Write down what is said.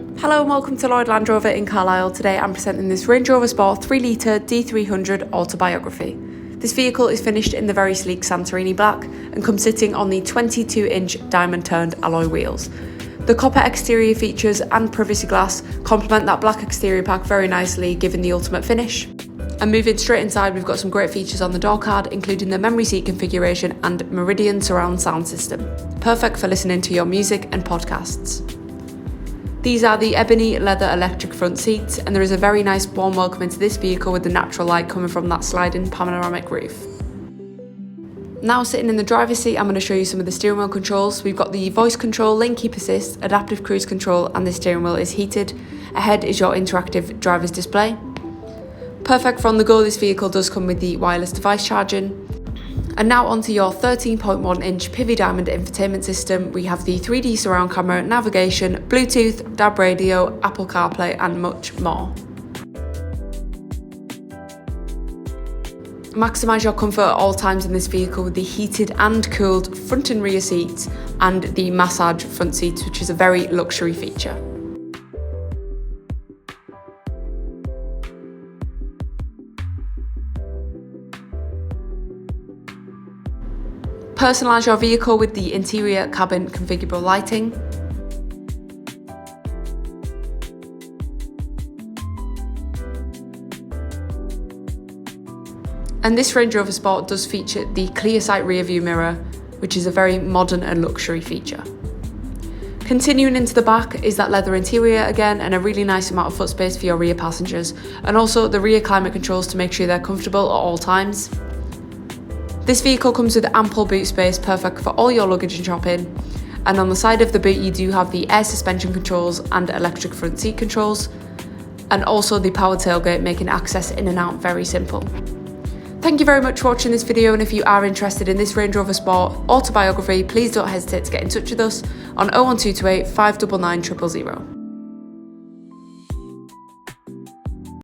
Hello and welcome to Lloyd Land Rover in Carlisle. Today I'm presenting this Range Rover Sport 3.0 D300 Autobiography. This vehicle is finished in the very sleek Santorini Black and comes sitting on the 22-inch diamond-turned alloy wheels. The copper exterior features and privacy glass complement that black exterior pack very nicely, giving the ultimate finish. And moving straight inside, we've got some great features on the door card, including the memory seat configuration and Meridian surround sound system. Perfect for listening to your music and podcasts. These are the ebony leather electric front seats, and there is a very nice warm welcome into this vehicle with the natural light coming from that sliding panoramic roof. Now sitting in the driver's seat, I'm going to show you some of the steering wheel controls. We've got the voice control, lane keep assist, adaptive cruise control, and the steering wheel is heated. Ahead is your interactive driver's display. Perfect for on the go, this vehicle does come with the wireless device charging. And now onto your 13.1-inch Pivi Diamond infotainment system. We have the 3D surround camera, navigation, Bluetooth, DAB radio, Apple CarPlay and much more. Maximise your comfort at all times in this vehicle with the heated and cooled front and rear seats and the massage front seats, which is a very luxury feature. Personalise your vehicle with the interior cabin configurable lighting. And this Range Rover Sport does feature the clear sight rear view mirror, which is a very modern and luxury feature. Continuing into the back is that leather interior again, and a really nice amount of foot space for your rear passengers, and also the rear climate controls to make sure they're comfortable at all times. This vehicle comes with ample boot space, perfect for all your luggage and shopping. And on the side of the boot you do have the air suspension controls and electric front seat controls, and also the power tailgate, making access in and out very simple. Thank you very much for watching this video, and if you are interested in this Range Rover Sport Autobiography, please don't hesitate to get in touch with us on 01228 599 000.